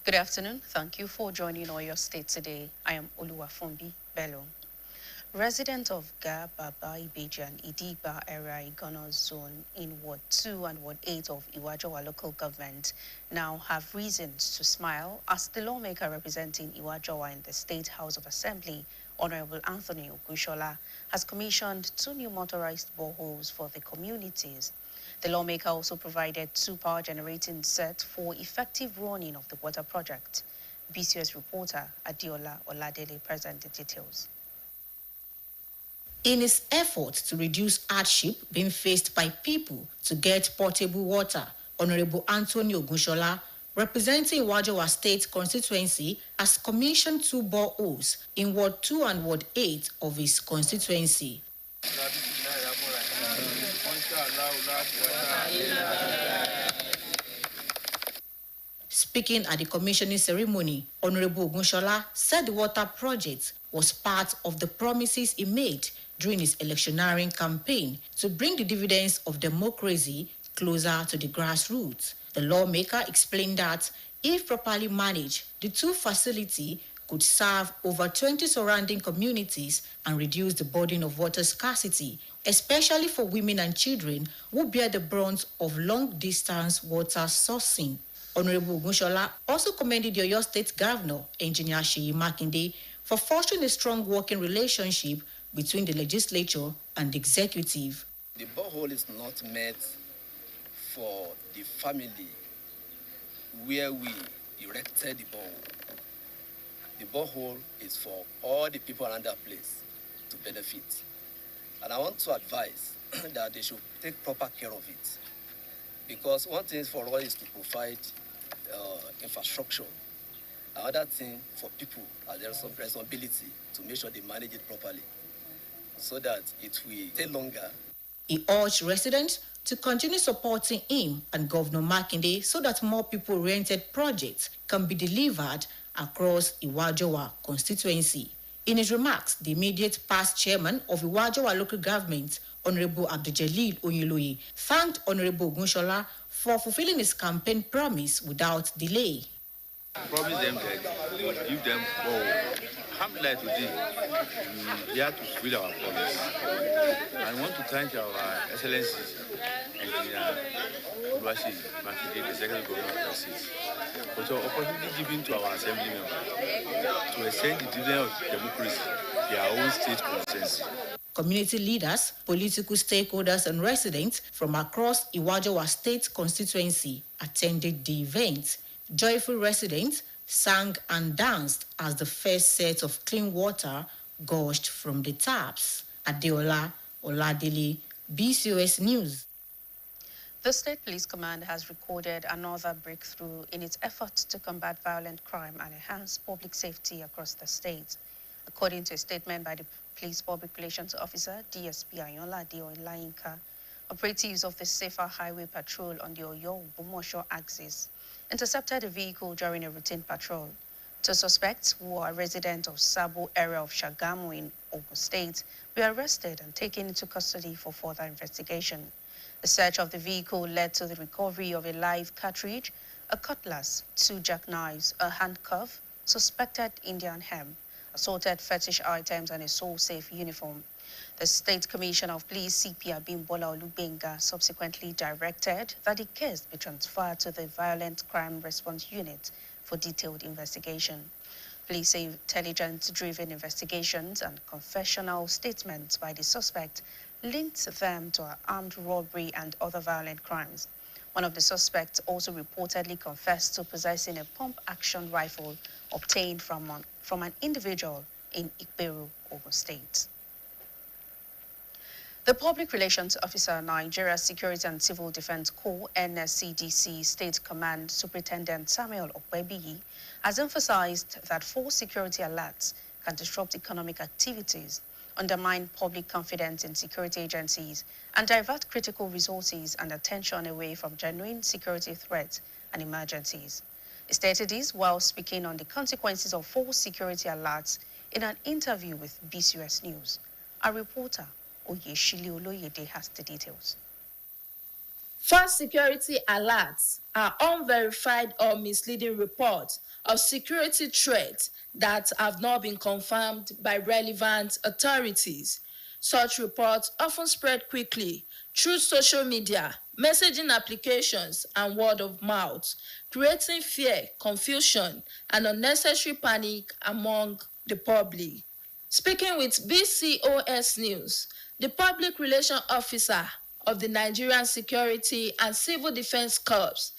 Good afternoon. Thank you for joining Oyo State today. I am Oluwafunbi Bello. Residents of Ga, Baba, Ibeji, and Idigba area Igano zone in Ward 2 and Ward 8 of Iwajowa local government now have reasons to smile as the lawmaker representing Iwajowa in the State House of Assembly, Honorable Anthony Ogushola, has commissioned 2 new motorized boreholes for the communities. The lawmaker also provided 2 power generating sets for effective running of the water project. BCOS reporter Adiola Oladele presents the details. In his effort to reduce hardship being faced by people to get potable water, Honorable Anthony Ogushola, representing Iwajowa State constituency, has commissioned 2 boreholes in Ward 2 and Ward 8 of his constituency. Speaking at the commissioning ceremony, Honorable Ogushola said the water project was part of the promises he made during his electioneering campaign to bring the dividends of democracy closer to the grassroots. The lawmaker explained that if properly managed, the 2 facilities could serve over 20 surrounding communities and reduce the burden of water scarcity, especially for women and children who bear the brunt of long-distance water sourcing. Honorable Ogushola also commended the Oyo State Governor, Engineer Seyi Makinde, for fostering a strong working relationship between the legislature and the executive. The borehole is not meant for the family where we erected the borehole. The borehole is for all the people around that place to benefit. And I want to advise that they should take proper care of it. Because one thing for us is to provide infrastructure. Another thing for people are their responsibility to make sure they manage it properly so that it will take longer. He urged residents to continue supporting him and Governor Makinde so that more people-oriented projects can be delivered across Iwajowa constituency. In his remarks, the immediate past chairman of Iwajowa local government, Honorable Abdul Onyoloye, thanked Honorable Ogushola for fulfilling his campaign promise without delay. Promise them that we will give them all. Alhamdulillah today, we are to fulfill our promise. I want to thank our excellencies, Engineer Oluwaseyi Makinde, the Secretary Governor of the State, for the opportunity given to our assembly members to extend the dividend of democracy, their own state consensus. Community leaders, political stakeholders, and residents from across Iwajowa State constituency attended the event. Joyful residents sang and danced as the first set of clean water gushed from the taps. Adiola Oladele, BCOS News. The State Police Command has recorded another breakthrough in its efforts to combat violent crime and enhance public safety across the state. According to a statement by the Police Public Relations Officer, DSP Ayola Olayinka, operatives of the Safer Highway Patrol on the Oyo-Bumosho axis intercepted a vehicle during a routine patrol. 2 suspects, who are residents of Sabo area of Shagamu in Ogun State, were arrested and taken into custody for further investigation. The search of the vehicle led to the recovery of a live cartridge, a cutlass, 2 jackknives, a handcuff, suspected Indian hemp, assorted fetish items, and a soul-safe uniform. The State Commissioner of Police, CP Abimbola Olubenga, subsequently directed that the case be transferred to the Violent Crime Response Unit for detailed investigation. Police say intelligence-driven investigations and confessional statements by the suspect linked them to armed robbery and other violent crimes. One of the suspects also reportedly confessed to possessing a pump-action rifle obtained from an individual in Ikperu, Ogun State. The Public Relations Officer, Nigeria Security and Civil Defense Corps, NSCDC State Command Superintendent Samuel Okwebiyi, has emphasized that false security alerts can disrupt economic activities, undermine public confidence in security agencies, and divert critical resources and attention away from genuine security threats and emergencies. He stated this while speaking on the consequences of false security alerts in an interview with BCOS News. Our reporter, Oyeshili Oloyede, has the details. False security alerts are unverified or misleading reports of security threats that have not been confirmed by relevant authorities. Such reports often spread quickly through social media, messaging applications, and word of mouth, creating fear, confusion, and unnecessary panic among the public. Speaking with BCOS News, the Public Relations Officer of the Nigerian Security and Civil Defense Corps,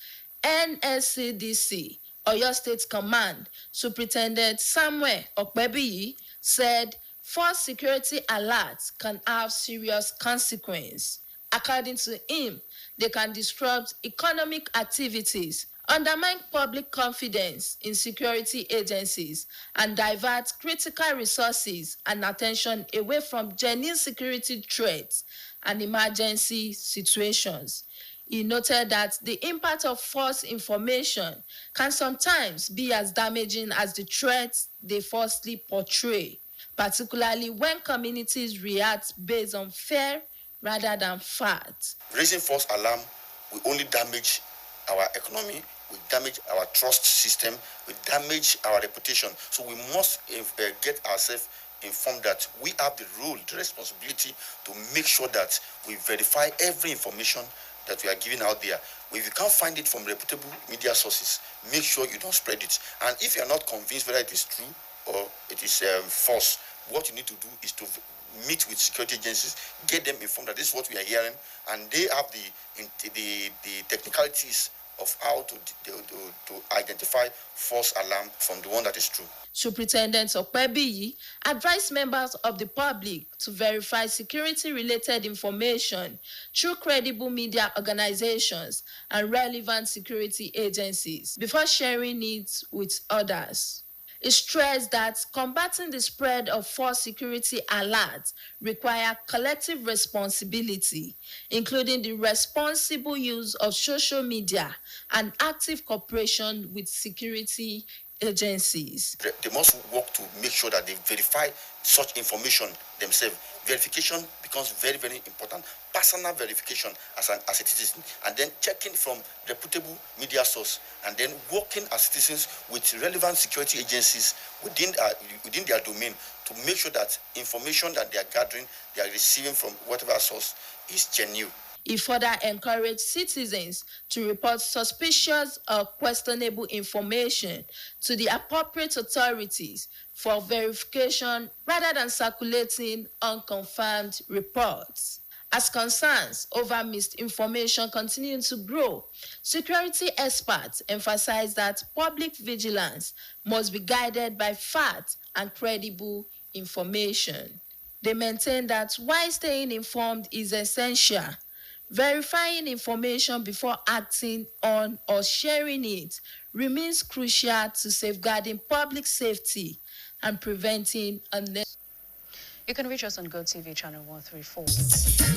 NSCDC, Oyo State Command, Superintendent Samuel Okpebiyi, said false security alerts can have serious consequences. According to him, they can disrupt economic activities, undermine public confidence in security agencies, and divert critical resources and attention away from genuine security threats and emergency situations. He noted that the impact of false information can sometimes be as damaging as the threats they falsely portray, particularly when communities react based on fear rather than facts. Raising false alarm will only damage our economy, will damage our trust system, will damage our reputation. So we must get ourselves informed that we have the role, the responsibility to make sure that we verify every information that we are giving out there. If you can't find it from reputable media sources, make sure you don't spread it. And if you are not convinced whether it is true or it is false, what you need to do is to meet with security agencies, get them informed that this is what we are hearing, and they have the technicalities of how to identify false alarm from the one that is true. Superintendent Okpebiyi advised members of the public to verify security-related information through credible media organizations and relevant security agencies before sharing it with others. He stressed that combating the spread of false security alerts requires collective responsibility, including the responsible use of social media and active cooperation with security agencies. They must work to make sure that they verify such information themselves. Verification becomes very, very important. Personal verification as a citizen, and then checking from reputable media source, and then working as citizens with relevant security agencies within their domain to make sure that information that they are gathering, they are receiving from whatever source is genuine. He further encouraged citizens to report suspicious or questionable information to the appropriate authorities for verification rather than circulating unconfirmed reports. As concerns over misinformation continue to grow, security experts emphasize that public vigilance must be guided by fact and credible information. They maintain that while staying informed is essential, verifying information before acting on or sharing it remains crucial to safeguarding public safety and preventing unnecessary. You can reach us on GoTV channel 134.